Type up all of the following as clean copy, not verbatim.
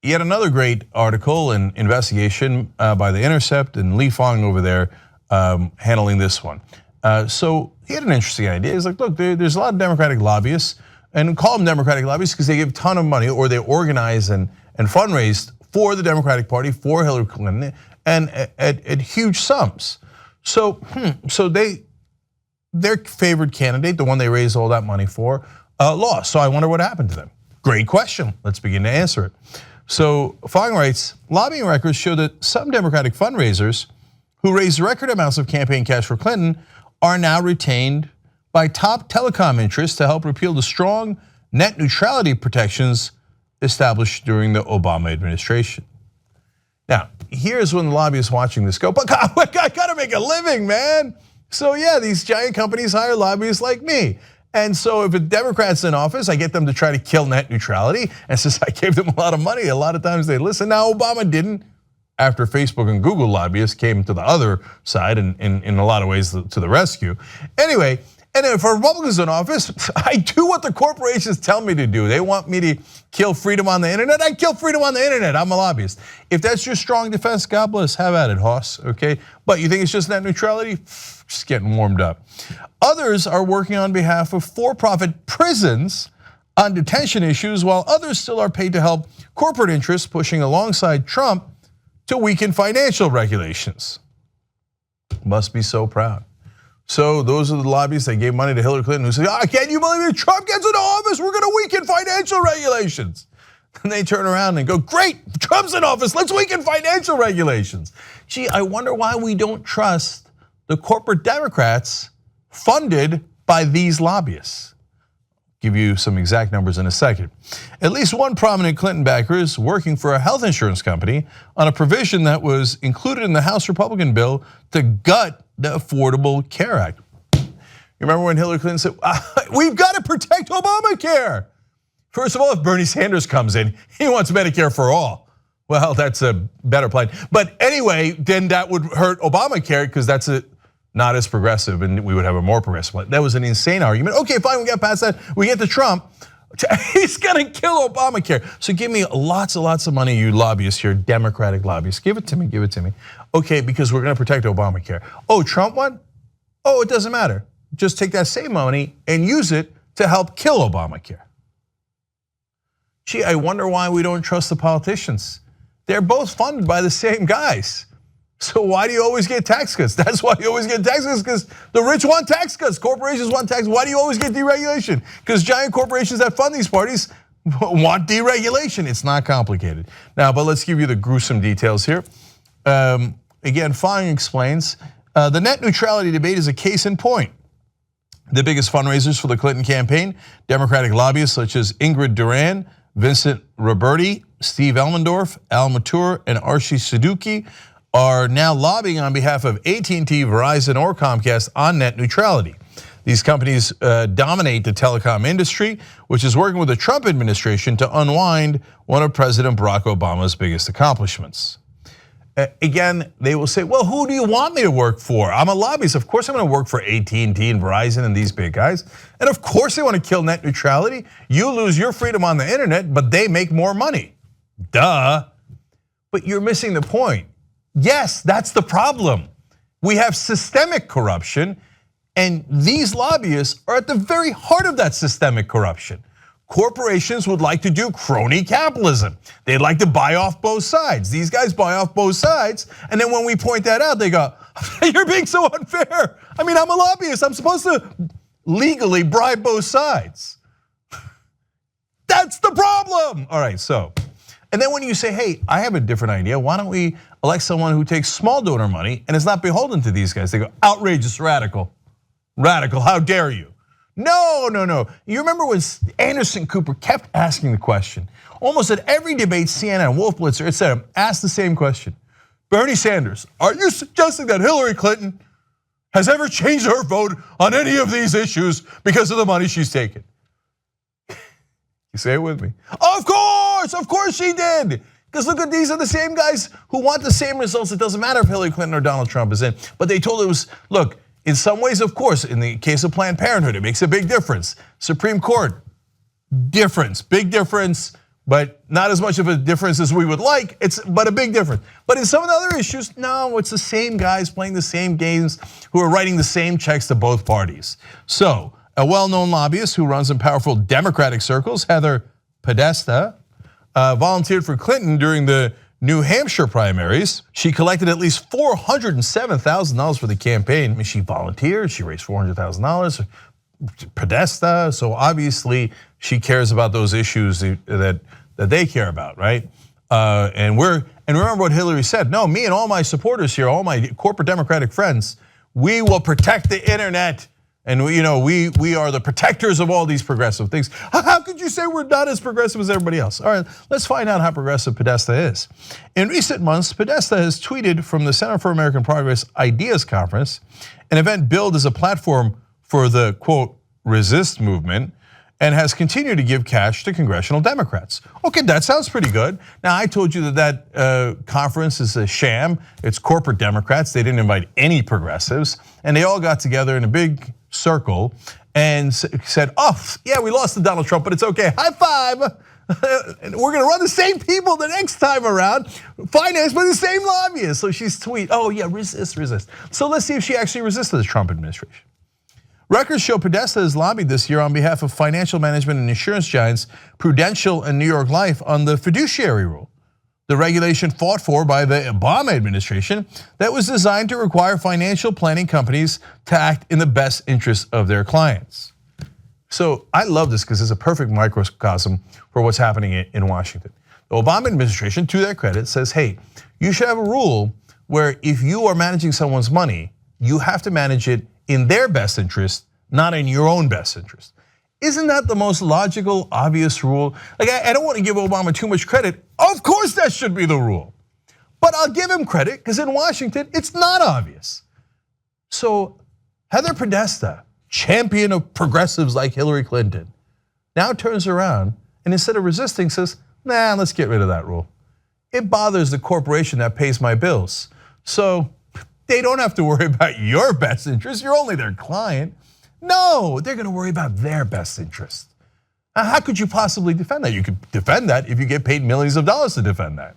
yet another great article and investigation by The Intercept and Lee Fong over there handling this one. So he had an interesting idea. He's like, look, there's a lot of Democratic lobbyists, and call them Democratic lobbyists because they give a ton of money, or they organize and fundraise for the Democratic Party, for Hillary Clinton, and at huge sums. So their favored candidate, the one they raised all that money for, lost. So I wonder what happened to them. Great question. Let's begin to answer it. So Fong writes, lobbying records show that some Democratic fundraisers who raised record amounts of campaign cash for Clinton are now retained by top telecom interests to help repeal the strong net neutrality protections established during the Obama administration. Now, here's when the lobbyists watching this go, but I gotta make a living, man. So yeah, these giant companies hire lobbyists like me. And so if a Democrat's in office, I get them to try to kill net neutrality. And since I gave them a lot of money, a lot of times they listen. Now, Obama didn't, after Facebook and Google lobbyists came to the other side and in a lot of ways to the rescue. Anyway, and if a Republican's in office, I do what the corporations tell me to do. They want me to kill freedom on the internet, I kill freedom on the internet. I'm a lobbyist. If that's your strong defense, God bless, have at it, Hoss, okay? But you think it's just net neutrality? Just getting warmed up. Others are working on behalf of for-profit prisons on detention issues, while others still are paid to help corporate interests pushing alongside Trump to weaken financial regulations. Must be so proud. So those are the lobbyists that gave money to Hillary Clinton who said, can you believe it? Trump gets into office, we're gonna weaken financial regulations. And they turn around and go, great, Trump's in office, let's weaken financial regulations. Gee, I wonder why we don't trust the corporate Democrats funded by these lobbyists. Give you some exact numbers in a second. At least one prominent Clinton backer is working for a health insurance company on a provision that was included in the House Republican bill to gut the Affordable Care Act. You remember when Hillary Clinton said, we've got to protect Obamacare. First of all, if Bernie Sanders comes in, he wants Medicare for all. Well, that's a better plan. But anyway, then that would hurt Obamacare because that's not as progressive, and we would have a more progressive plan. That was an insane argument. Okay, fine, we got past that. We get to Trump. He's gonna kill Obamacare. So give me lots and lots of money, you lobbyists here, Democratic lobbyists. Give it to me, give it to me. Okay, because we're gonna protect Obamacare. Oh, Trump won? Oh, it doesn't matter. Just take that same money and use it to help kill Obamacare. Gee, I wonder why we don't trust the politicians. They're both funded by the same guys. So why do you always get tax cuts? That's why you always get tax cuts, because the rich want tax cuts, corporations want tax. Why do you always get deregulation? Because giant corporations that fund these parties want deregulation. It's not complicated. Now, but let's give you the gruesome details here. Again, Fong explains, the net neutrality debate is a case in point. The biggest fundraisers for the Clinton campaign, Democratic lobbyists such as Ingrid Duran, Vincent Roberti, Steve Elmendorf, Al Matur, and Archie Suzuki, are now lobbying on behalf of AT&T, Verizon, or Comcast on net neutrality. These companies dominate the telecom industry, which is working with the Trump administration to unwind one of President Barack Obama's biggest accomplishments. Again, they will say, well, who do you want me to work for? I'm a lobbyist, of course I'm gonna work for AT&T and Verizon and these big guys. And of course they wanna kill net neutrality. You lose your freedom on the internet, but they make more money. Duh. But you're missing the point. Yes, that's the problem. We have systemic corruption, and these lobbyists are at the very heart of that systemic corruption. Corporations would like to do crony capitalism. They'd like to buy off both sides. These guys buy off both sides, and then when we point that out, they go, you're being so unfair. I mean, I'm a lobbyist, I'm supposed to legally bribe both sides. That's the problem. All right, so. And then when you say, hey, I have a different idea, why don't we elect someone who takes small donor money and is not beholden to these guys? They go, outrageous, radical. Radical, how dare you? No, no, no. You remember when Anderson Cooper kept asking the question, almost at every debate, CNN, Wolf Blitzer, etc., asked the same question. Bernie Sanders, are you suggesting that Hillary Clinton has ever changed her vote on any of these issues because of the money she's taken? You say it with me. Of course she did. Because look, these are the same guys who want the same results. It doesn't matter if Hillary Clinton or Donald Trump is in. But they told it was, look, in some ways, of course, in the case of Planned Parenthood, it makes a big difference. Supreme Court, difference, big difference. but not as much of a difference as we would like, but a big difference. But in some of the other issues, no, it's the same guys playing the same games who are writing the same checks to both parties. So, a well-known lobbyist who runs in powerful Democratic circles, Heather Podesta, volunteered for Clinton during the New Hampshire primaries. She collected at least $407,000 for the campaign. I mean, she volunteered, she raised $400,000. Podesta, so obviously she cares about those issues that they care about, right? And remember what Hillary said. No, me and all my supporters here, all my corporate Democratic friends, we will protect the internet. And we are the protectors of all these progressive things. How could you say we're not as progressive as everybody else? All right, let's find out how progressive Podesta is. In recent months, Podesta has tweeted from the Center for American Progress Ideas Conference, an event billed as a platform for the, quote, resist movement, and has continued to give cash to congressional Democrats. Okay, that sounds pretty good. Now, I told you that conference is a sham. It's corporate Democrats. They didn't invite any progressives, and they all got together in a big circle and said, oh, yeah, we lost to Donald Trump, but it's okay, high five. We're gonna run the same people the next time around, financed by the same lobbyists. So she's tweet, oh yeah, resist. So let's see if she actually resisted the Trump administration. Records show Podesta has lobbied this year on behalf of financial management and insurance giants Prudential and New York Life on the fiduciary rule, the regulation fought for by the Obama administration that was designed to require financial planning companies to act in the best interest of their clients. So I love this because it's a perfect microcosm for what's happening in Washington. The Obama administration, to their credit, says, hey, you should have a rule where if you are managing someone's money, you have to manage it in their best interest, not in your own best interest. Isn't that the most logical, obvious rule? Like, I don't want to give Obama too much credit. Of course that should be the rule. But I'll give him credit because in Washington, it's not obvious. So Heather Podesta, champion of progressives like Hillary Clinton, now turns around and instead of resisting says, nah, let's get rid of that rule. It bothers the corporation that pays my bills. So they don't have to worry about your best interest, you're only their client. No, they're gonna worry about their best interest. How could you possibly defend that? You could defend that if you get paid millions of dollars to defend that.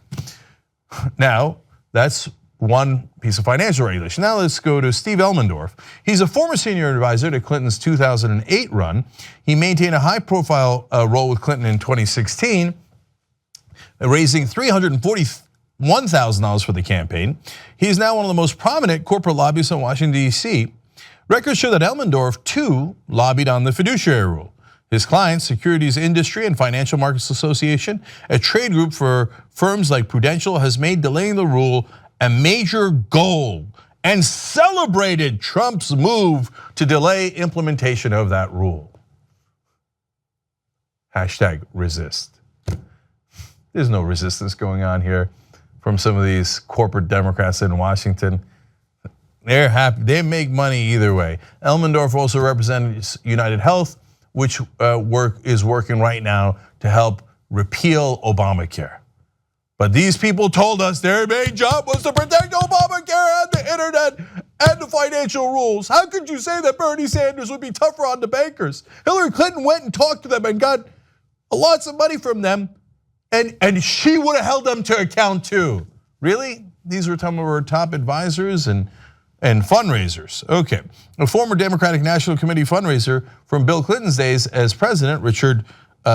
Now, that's one piece of financial regulation. Now let's go to Steve Elmendorf. He's a former senior advisor to Clinton's 2008 run. He maintained a high profile role with Clinton in 2016, raising $341,000 for the campaign. He's now one of the most prominent corporate lobbyists in Washington, D.C. Records show that Elmendorf, too, lobbied on the fiduciary rule. His client, Securities Industry and Financial Markets Association, a trade group for firms like Prudential, has made delaying the rule a major goal and celebrated Trump's move to delay implementation of that rule. Hashtag resist. There's no resistance going on here from some of these corporate Democrats in Washington. They're happy, they make money either way. Elmendorf also represents United Health, which is working right now to help repeal Obamacare. But these people told us their main job was to protect Obamacare and the internet and the financial rules. How could you say that Bernie Sanders would be tougher on the bankers? Hillary Clinton went and talked to them and got lots of money from them, and she would have held them to account too. Really? These were some of her top advisors and fundraisers. Okay, a former Democratic National Committee fundraiser from Bill Clinton's days as president, Richard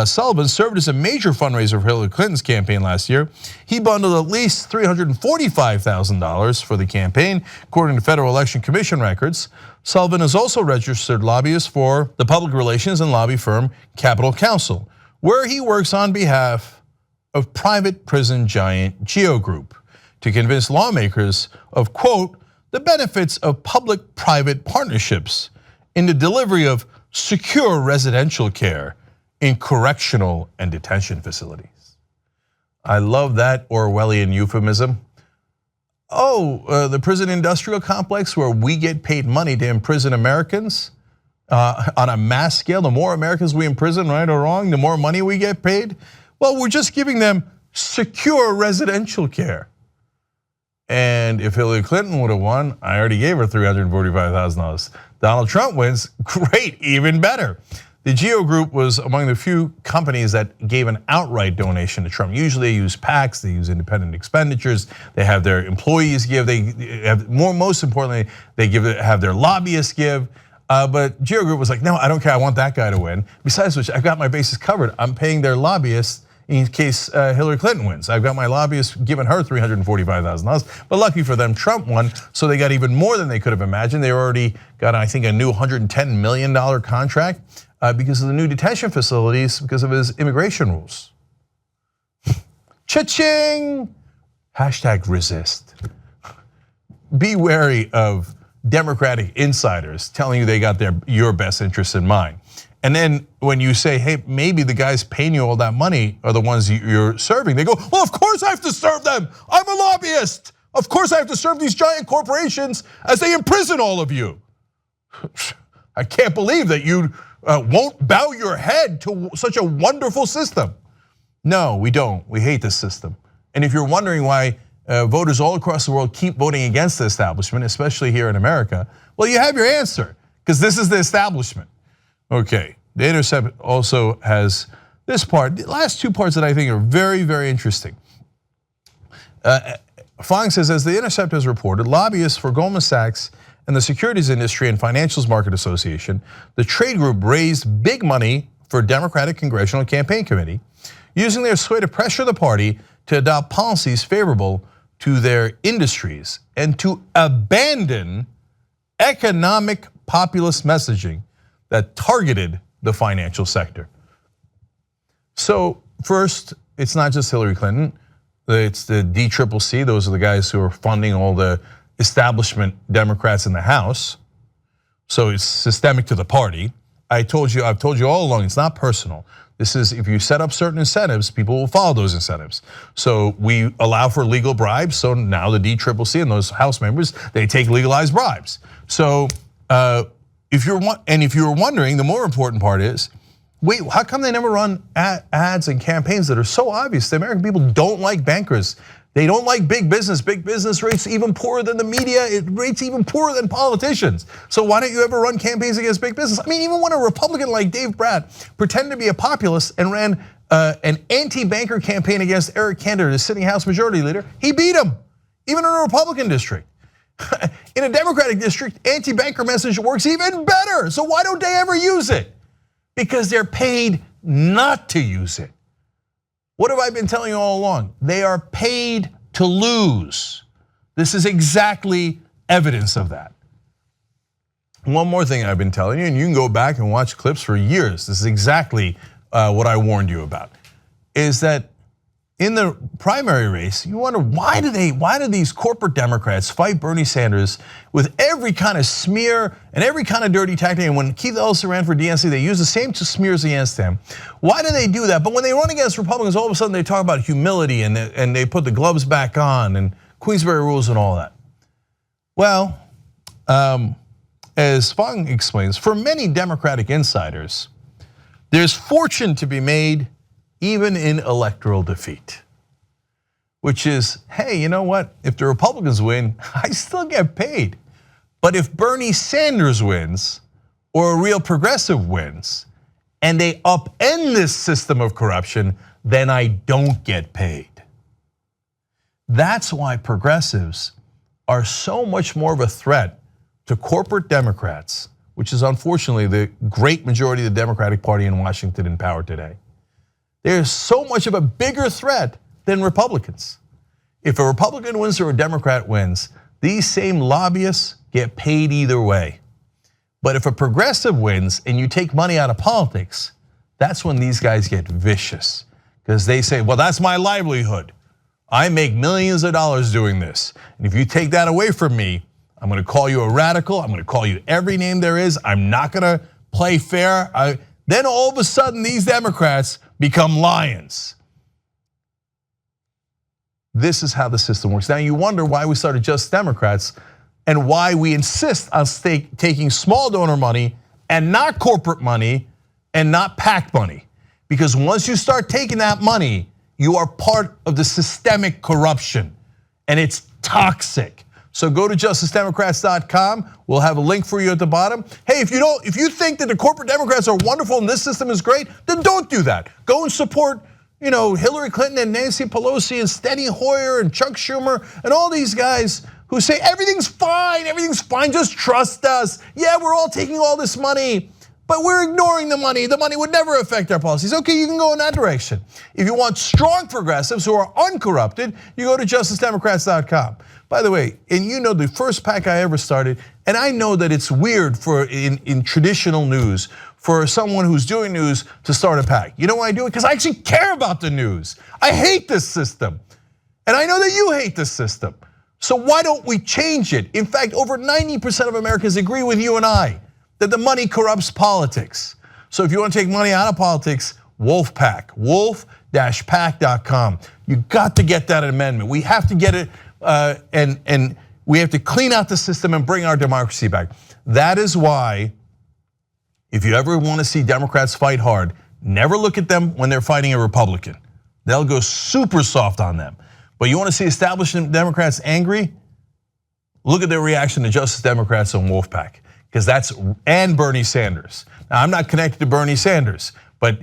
Sullivan, served as a major fundraiser for Hillary Clinton's campaign last year. He bundled at least $345,000 for the campaign, according to Federal Election Commission records. Sullivan is also registered lobbyist for the public relations and lobby firm Capitol Counsel, where he works on behalf of private prison giant GEO Group to convince lawmakers of, quote, the benefits of public-private partnerships in the delivery of secure residential care in correctional and detention facilities. I love that Orwellian euphemism. Oh, the prison industrial complex where we get paid money to imprison Americans on a mass scale. The more Americans we imprison, right or wrong, the more money we get paid. Well, we're just giving them secure residential care. And if Hillary Clinton would have won, I already gave her $345,000. Donald Trump wins, great, even better. The Geo Group was among the few companies that gave an outright donation to Trump. Usually they use PACs, they use independent expenditures, they have their employees give, they have most importantly, they have their lobbyists give. But Geo Group was like, no, I don't care, I want that guy to win. Besides which, I've got my bases covered. I'm paying their lobbyists in case Hillary Clinton wins. I've got my lobbyists giving her $345,000. But lucky for them, Trump won, so they got even more than they could have imagined. They already got, I think, a new $110 million contract because of the new detention facilities, because of his immigration rules. Cha-ching! Hashtag resist. Be wary of Democratic insiders telling you they got your best interests in mind. And then when you say, hey, maybe the guys paying you all that money are the ones you're serving, they go, well, of course I have to serve them. I'm a lobbyist. Of course I have to serve these giant corporations as they imprison all of you. I can't believe that you won't bow your head to such a wonderful system. No, we don't. We hate this system. And if you're wondering why voters all across the world keep voting against the establishment, especially here in America, well, you have your answer, because this is the establishment. Okay, The Intercept also has this part, the last two parts that I think are very, very interesting. Fong says, as The Intercept has reported, lobbyists for Goldman Sachs and the Securities Industry and Financials Market Association, the trade group raised big money for Democratic Congressional Campaign Committee, using their sway to pressure the party to adopt policies favorable to their industries and to abandon economic populist messaging that targeted the financial sector. So first, it's not just Hillary Clinton, it's the DCCC, those are the guys who are funding all the establishment Democrats in the House. So it's systemic to the party. I've told you all along, it's not personal. This is, if you set up certain incentives, people will follow those incentives. So we allow for legal bribes, so now the DCCC and those House members, they take legalized bribes. So if you're wondering, the more important part is, wait, how come they never run ads and campaigns that are so obvious? The American people don't like bankers. They don't like big business. Big business rates even poorer than the media. It rates even poorer than politicians. So why don't you ever run campaigns against big business? I mean, even when a Republican like Dave Bratt pretended to be a populist and ran an anti-banker campaign against Eric Cantor, the sitting House Majority Leader, he beat him, even in a Republican district. In a Democratic district, anti-banker message works even better. So why don't they ever use it? Because they're paid not to use it. What have I been telling you all along? They are paid to lose. This is exactly evidence of that. One more thing I've been telling you, and you can go back and watch clips for years. This is exactly what I warned you about, is that in the primary race, you wonder why do these corporate Democrats fight Bernie Sanders with every kind of smear and every kind of dirty tactic? And when Keith Ellison ran for DNC, they use the same smears against him. Why do they do that? But when they run against Republicans, all of a sudden they talk about humility and they put the gloves back on and Queensberry rules and all that. Well, as Fong explains, for many Democratic insiders, there's fortune to be made even in electoral defeat, which is, hey, you know what? If the Republicans win, I still get paid. But if Bernie Sanders wins, or a real progressive wins, and they upend this system of corruption, then I don't get paid. That's why progressives are so much more of a threat to corporate Democrats, which is unfortunately the great majority of the Democratic Party in Washington in power today. There's so much of a bigger threat than Republicans. If a Republican wins or a Democrat wins, these same lobbyists get paid either way. But if a progressive wins and you take money out of politics, that's when these guys get vicious. Because they say, well, that's my livelihood. I make millions of dollars doing this. And if you take that away from me, I'm gonna call you a radical, I'm gonna call you every name there is, I'm not gonna play fair. Then all of a sudden, these Democrats become lions. This is how the system works. Now you wonder why we started Just Democrats and why we insist on taking small donor money and not corporate money and not PAC money. Because once you start taking that money, you are part of the systemic corruption and it's toxic. So go to justicedemocrats.com. We'll have a link for you at the bottom. Hey, if you think that the corporate Democrats are wonderful and this system is great, then don't do that. Go and support, Hillary Clinton and Nancy Pelosi and Steny Hoyer and Chuck Schumer and all these guys who say everything's fine, just trust us. Yeah, we're all taking all this money, but we're ignoring the money. The money would never affect our policies. Okay, you can go in that direction. If you want strong progressives who are uncorrupted, you go to justicedemocrats.com. By the way, and the first PAC I ever started, and I know that it's weird for in traditional news for someone who's doing news to start a PAC. You know why I do it? Because I actually care about the news. I hate this system. And I know that you hate this system. So why don't we change it? In fact, over 90% of Americans agree with you and I that the money corrupts politics. So if you want to take money out of politics, Wolf PAC, wolf-pac.com. You got to get that amendment. We have to get it, and we have to clean out the system and bring our democracy back. That is why, if you ever want to see Democrats fight hard, never look at them when they're fighting a Republican. They'll go super soft on them. But you want to see establishment Democrats angry? Look at their reaction to Justice Democrats on Wolfpack, and Bernie Sanders. Now, I'm not connected to Bernie Sanders, but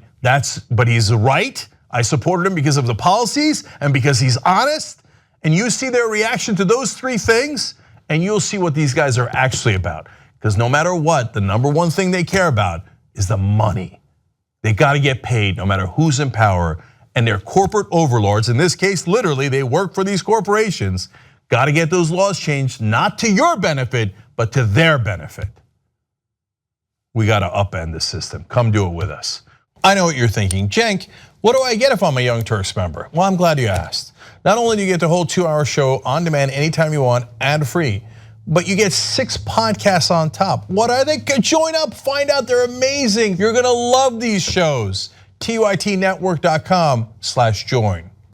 he's right. I supported him because of the policies and because he's honest. And you see their reaction to those three things, and you'll see what these guys are actually about. Because no matter what, the number one thing they care about is the money. They got to get paid no matter who's in power. And their corporate overlords, in this case, literally, they work for these corporations, got to get those laws changed, not to your benefit, but to their benefit. We got to upend the system. Come do it with us. I know what you're thinking. Cenk, what do I get if I'm a Young Turks member? Well, I'm glad you asked. Not only do you get the whole 2-hour show on demand anytime you want, ad-free, but you get 6 podcasts on top. What are they? Join up, find out, they're amazing. You're gonna love these shows. TYTnetwork.com/join.